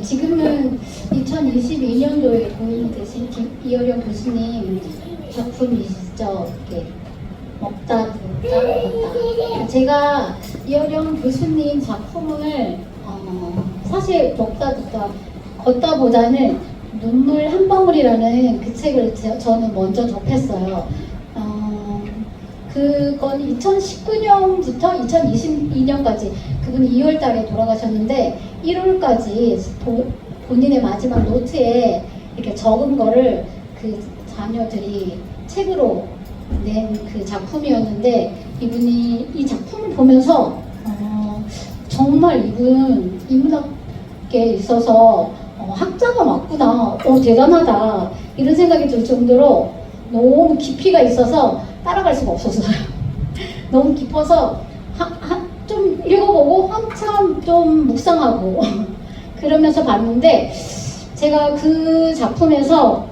지금은 2022년도에 공인되신 이어령 교수님 작품이시죠. 이렇게 먹다 듣다 걷다. 제가 이어령 교수님 작품을 사실 먹다 듣다 걷다보다는 눈물 한 방울이라는 그 책을 저는 먼저 접했어요. 그건 2019년부터 2022년까지 그분이 2월 달에 돌아가셨는데 1월까지 본인의 마지막 노트에 이렇게 적은 거를 그 자녀들이 책으로 낸 그 작품이었는데 이분이 이 작품을 보면서 정말 이분 인문학계에 있어서 학자가 맞구나, 대단하다 이런 생각이 들 정도로 너무 깊이가 있어서 따라갈 수가 없었어요. 너무 깊어서 좀 읽어보고 한참 좀 묵상하고 그러면서 봤는데 제가 그 작품에서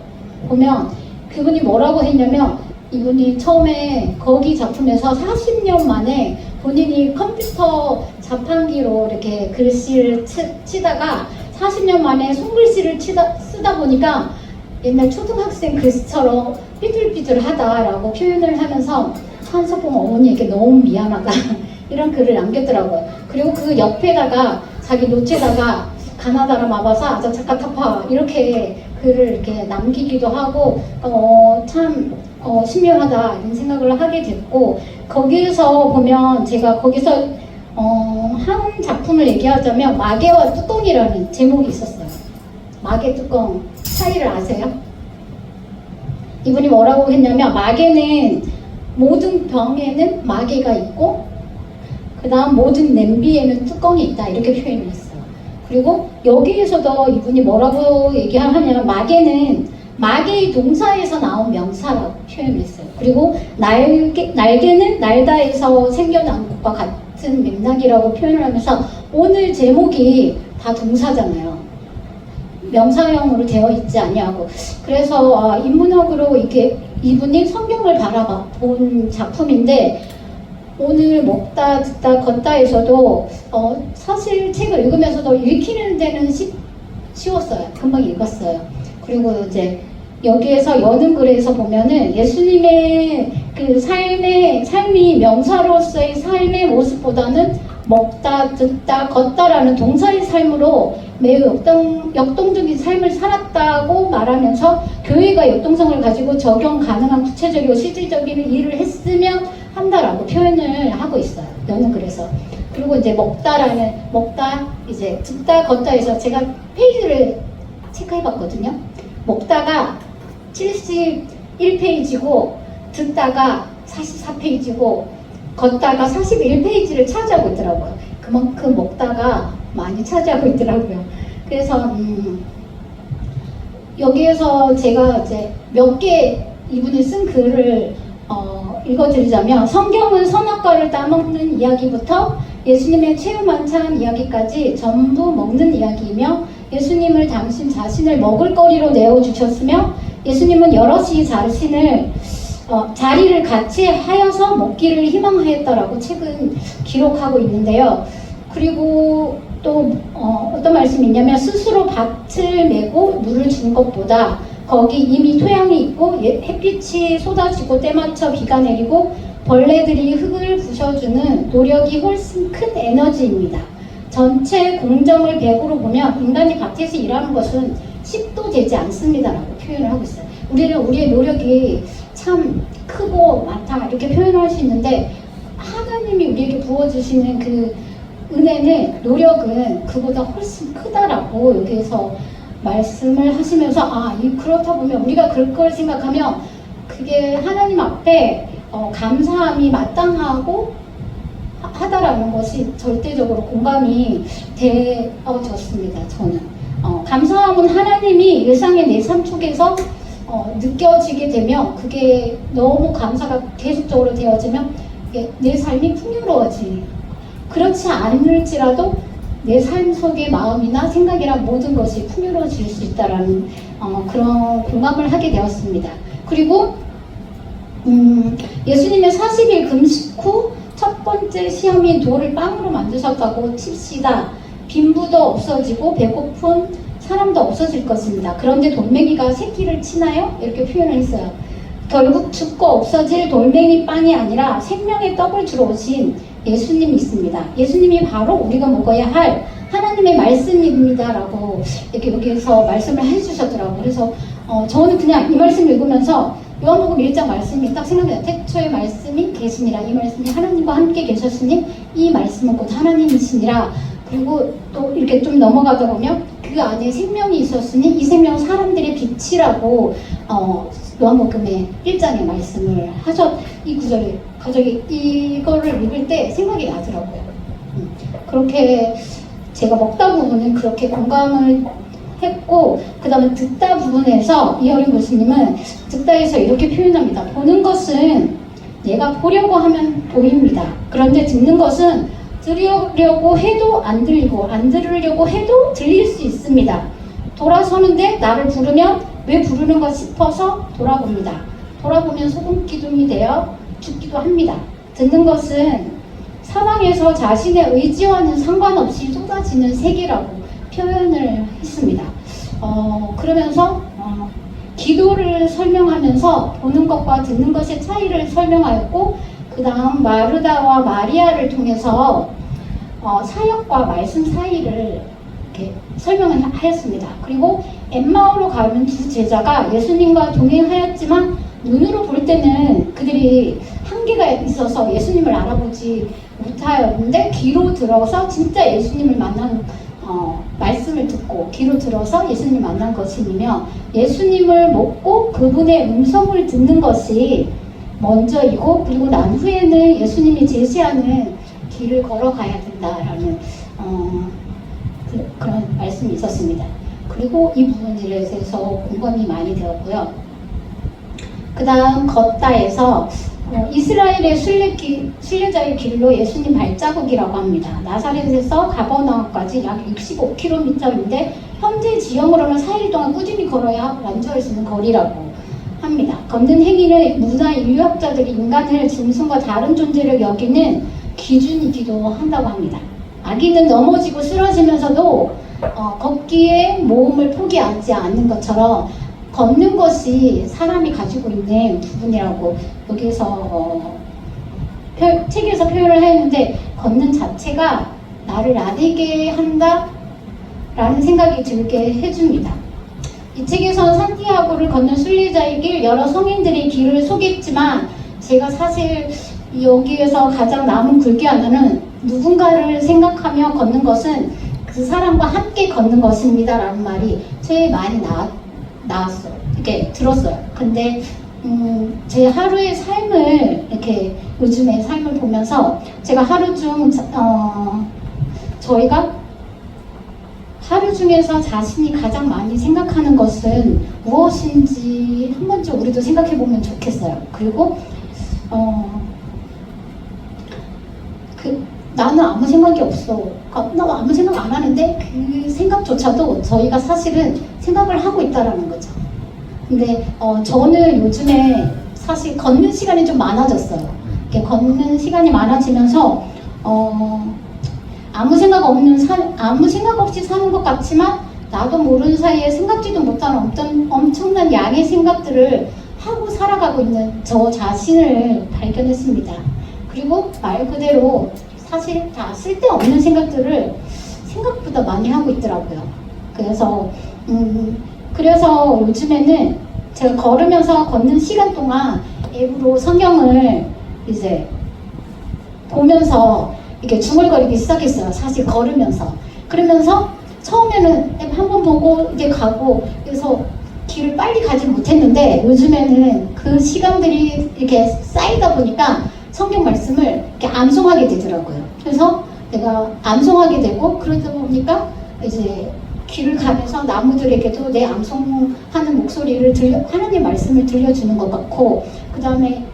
보면 그분이 뭐라고 했냐면 이분이 처음에 거기 작품에서 40년 만에 본인이 컴퓨터 자판기로 이렇게 글씨를 치다가 40년 만에 손글씨를 쓰다 보니까 옛날 초등학생 글씨처럼 삐뚤삐뚤하다라고 표현을 하면서 한석봉 어머니에게 너무 미안하다 이런 글을 남겼더라고요. 그리고 그 옆에다가 자기 노트에다가 가나다라 마바사 아자차카타파 이렇게 글을 이렇게 남기기도 하고 참 신묘하다 이런 생각을 하게 됐고 거기에서 보면 제가 거기서 한 작품을 얘기하자면 마개와 뚜껑이라는 제목이 있었어요. 마개 뚜껑 차이를 아세요? 이분이 뭐라고 했냐면 마개는 모든 병에는 마개가 있고 그 다음 모든 냄비에는 뚜껑이 있다 이렇게 표현을 했어요. 그리고 여기에서도 이분이 뭐라고 얘기하냐면 마개는 마개의 동사에서 나온 명사라고 표현을 했어요. 그리고 날개는 날다에서 생겨난 것과 같은 맥락이라고 표현을 하면서 오늘 제목이 다 동사잖아요. 명사형으로 되어 있지 아니하고 그래서 인문학으로 이게 이분이 성경을 바라본 작품인데 오늘 먹다 듣다 걷다에서도 사실 책을 읽으면서도 읽히는 데는 쉬웠어요. 금방 읽었어요. 그리고 이제 여기에서 여는 글에서 보면은 예수님의 그 삶이 명사로서의 삶의 모습보다는 먹다 듣다 걷다라는 동사의 삶으로 매우 역동적인 삶을 살았다고 말하면서 교회가 역동성을 가지고 적용 가능한 구체적이고 실질적인 일을 했으면 한다라고 표현을 하고 있어요. 여는 글에서. 그리고 이제 먹다 이제 듣다 걷다에서 제가 페이지를 체크해봤거든요. 먹다가 71페이지고 듣다가 44페이지고 걷다가 41페이지를 차지하고 있더라고요. 그만큼 먹다가 많이 차지하고 있더라고요. 그래서 여기에서 제가 이제 몇 개 이분이 쓴 글을 읽어드리자면 성경은 선악과를 따먹는 이야기부터 예수님의 최후 만찬 이야기까지 전부 먹는 이야기이며 예수님을 당신 자신을 먹을거리로 내어주셨으며 예수님은 여럿이 자리를 같이 하여서 먹기를 희망하였다라고 책은 기록하고 있는데요. 그리고 또 어떤 말씀이 있냐면 스스로 밭을 메고 물을 준 것보다 거기 이미 토양이 있고 햇빛이 쏟아지고 때맞춰 비가 내리고 벌레들이 흙을 부셔주는 노력이 훨씬 큰 에너지입니다. 전체 공정을 100으로 보면 인간이 밭에서 일하는 것은 10도 되지 않습니다라고 표현을 하고 있어요. 우리의 노력이 참 크고 많다 이렇게 표현할 수 있는데 하나님이 우리에게 부어주시는 그 은혜는 노력은 그보다 훨씬 크다라고 여기에서 말씀을 하시면서 그렇다 보면 우리가 그걸 생각하면 그게 하나님 앞에 감사함이 마땅하고 하다라는 것이 절대적으로 공감이 되어졌습니다. 저는 감사함은 하나님이 일상의 내 삶 속에서 느껴지게 되면 그게 너무 감사가 계속적으로 되어지면 내 삶이 풍요로워지니 그렇지 않을지라도 내 삶 속의 마음이나 생각이란 모든 것이 풍요로워질 수 있다라는 그런 공감을 하게 되었습니다. 그리고 예수님의 40일 금식 후 첫 번째 시험인 돌을 빵으로 만드셨다고 칩시다. 빈부도 없어지고 배고픈 사람도 없어질 것입니다. 그런데 돌멩이가 새끼를 치나요? 이렇게 표현을 했어요. 결국 죽고 없어질 돌멩이 빵이 아니라 생명의 떡을 주러 오신 예수님이 있습니다. 예수님이 바로 우리가 먹어야 할 하나님의 말씀입니다 라고 이렇게 여기에서 말씀을 해주셨더라고요. 그래서 저는 그냥 이 말씀 읽으면서 요한복음 1장 말씀이 딱 생각나요. 태초에 말씀이 계시니라. 이 말씀이 하나님과 함께 계셨으니 이 말씀은 곧 하나님이시니라. 그리고 또 이렇게 좀 넘어가다 보면 그 안에 생명이 있었으니 이 생명은 사람들의 빛이라고 요한복음의 1장에 말씀을 하셨. 이 구절이 갑자기 이거를 읽을 때 생각이 나더라고요. 그렇게 제가 먹다 부분은 그렇게 공감을 했고, 그 다음에 듣다 부분에서 이어린 교수님은 듣다에서 이렇게 표현합니다. 보는 것은 내가 보려고 하면 보입니다. 그런데 듣는 것은 들으려고 해도 안 들리고 안 들으려고 해도 들릴 수 있습니다. 돌아서는데 나를 부르면 왜 부르는가 싶어서 돌아봅니다. 돌아보면 소금 기둥이 되어 죽기도 합니다. 듣는 것은 사방에서 자신의 의지와는 상관없이 쏟아지는 세계라고 표현을 했습니다. 그러면서 기도를 설명하면서 보는 것과 듣는 것의 차이를 설명하였고, 그 다음 마르다와 마리아를 통해서 사역과 말씀 사이를 이렇게 설명을 하였습니다. 그리고 엠마오로 가면 두 제자가 예수님과 동행하였지만 눈으로 볼 때는 그들이 한계가 있어서 예수님을 알아보지 못하였는데, 귀로 들어서 진짜 예수님을 만난 말씀을 듣고 귀로 들어서 예수님을 만난 것이며, 예수님을 먹고 그분의 음성을 듣는 것이 먼저이고, 그리고 난 후에는 예수님이 제시하는 길을 걸어가야 된다라는 그런 말씀이 있었습니다. 그리고 이 부분에 대해서 공감이 많이 되었고요. 그 다음 걷다에서 이스라엘의 순례자의 길로 예수님 발자국이라고 합니다. 나사렛에서 가버나움까지 약 65km인데 현재 지형으로는 4일 동안 꾸준히 걸어야 완주할 수 있는 거리라고 합니다. 걷는 행위는 문화 인류학자들이 인간을 짐승과 다른 존재를 여기는 기준이기도 한다고 합니다. 아기는 넘어지고 쓰러지면서도 걷기에 모험을 포기하지 않는 것처럼 걷는 것이 사람이 가지고 있는 부분이라고 여기서 책에서 표현을 했는데, 걷는 자체가 나를 나대게 한다 라는 생각이 들게 해줍니다. 이 책에서는 산티아고를 걷는 순례자의 길, 여러 성인들의 길을 소개했지만 제가 사실 여기에서 가장 남은 글귀 하나는 누군가를 생각하며 걷는 것은 그 사람과 함께 걷는 것입니다 라는 말이 제일 많이 나왔어요. 이렇게 들었어요. 근데 제 하루의 삶을 이렇게 요즘에 삶을 보면서 제가 하루 중 저희가 하루 중에서 자신이 가장 많이 생각하는 것은 무엇인지 한 번쯤 우리도 생각해 보면 좋겠어요. 그리고 나는 아무 생각이 없어. 나 아무 생각 안 하는데 그 생각조차도 저희가 사실은 생각을 하고 있다라는 거죠. 근데 저는 요즘에 사실 걷는 시간이 좀 많아졌어요. 이렇게 걷는 시간이 많아지면서 아무 생각 없이 사는 것 같지만 나도 모르는 사이에 생각지도 못하는 엄청난 양의 생각들을 하고 살아가고 있는 저 자신을 발견했습니다. 그리고 말 그대로 사실 다 쓸데없는 생각들을 생각보다 많이 하고 있더라고요. 그래서 요즘에는 제가 걸으면서 걷는 시간 동안 앱으로 성경을 이제 보면서 이렇게 중얼거리기 시작했어요. 사실 걸으면서. 그러면서 처음에는 앱 한번 보고 이제 가고, 그래서 길을 빨리 가지 못했는데 요즘에는 그 시간들이 이렇게 쌓이다 보니까 성경 말씀을 이렇게 암송하게 되더라고요. 그래서 내가 암송하게 되고, 그러다 보니까 이제 길을 가면서 나무들에게도 내 암송하는 목소리를 하나님 말씀을 들려주는 것 같고, 그 다음에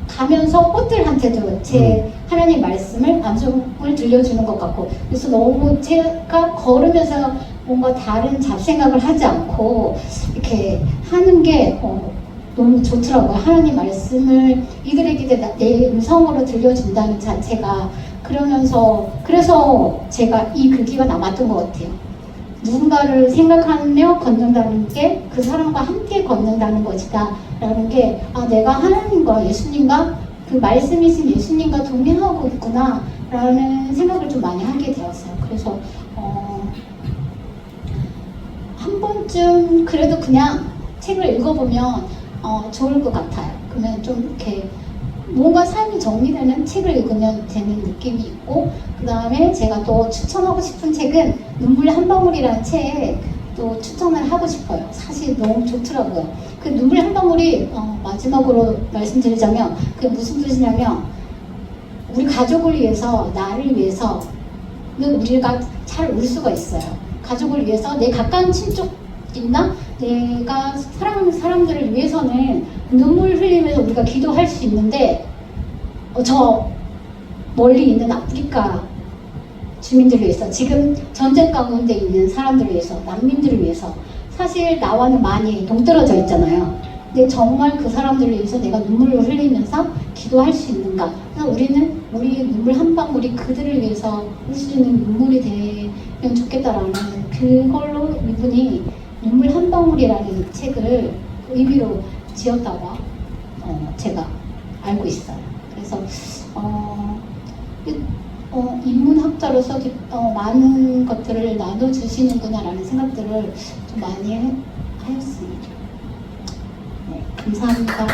가면서 꽃들한테도 제 하나님 말씀을 암송을 들려주는 것 같고, 그래서 너무 제가 걸으면서 뭔가 다른 잡생각을 하지 않고 이렇게 하는 게 너무 좋더라고요. 하나님 말씀을 이들에게 내 음성으로 들려준다는 자체가. 그래서 제가 이 글귀가 남았던 것 같아요. 누군가를 생각하며 걷는다는 게 그 사람과 함께 걷는다는 것이다 라는 게 내가 하나님과 예수님과 그 말씀이신 예수님과 동행하고 있구나 라는 생각을 좀 많이 하게 되었어요. 그래서 한 번쯤 그래도 그냥 책을 읽어보면 좋을 것 같아요. 그러면 좀 이렇게 뭔가 삶이 정리되는 책을 읽으면 되는 느낌이 있고, 그 다음에 제가 또 추천하고 싶은 책은 눈물 한 방울이라는 책 또 추천을 하고 싶어요. 사실 너무 좋더라고요. 그 눈물 한 방울이 마지막으로 말씀드리자면 그게 무슨 뜻이냐면, 우리 가족을 위해서, 나를 위해서는 우리가 잘 울 수가 있어요. 가족을 위해서, 내 가까운 친족이나 내가 사랑하는 사람들을 위해서는 눈물 흘리면서 우리가 기도할 수 있는데, 저 멀리 있는 아프리카 주민들을 위해서, 지금 전쟁 가운데 있는 사람들을 위해서, 난민들을 위해서 사실 나와는 많이 동떨어져 있잖아요. 근데 정말 그 사람들을 위해서 내가 눈물을 흘리면서 기도할 수 있는가? 그래서 우리는 우리 눈물 한 방울이 그들을 위해서 울 수 있는 눈물이 되면 좋겠다라는, 그걸로 이분이 눈물 한 방울이라는 책을 의미로 지었다고 제가 알고 있어요. 그래서 인문학자로서 많은 것들을 나눠주시는구나라는 생각들을 좀 많이 하였습니다. 네, 감사합니다.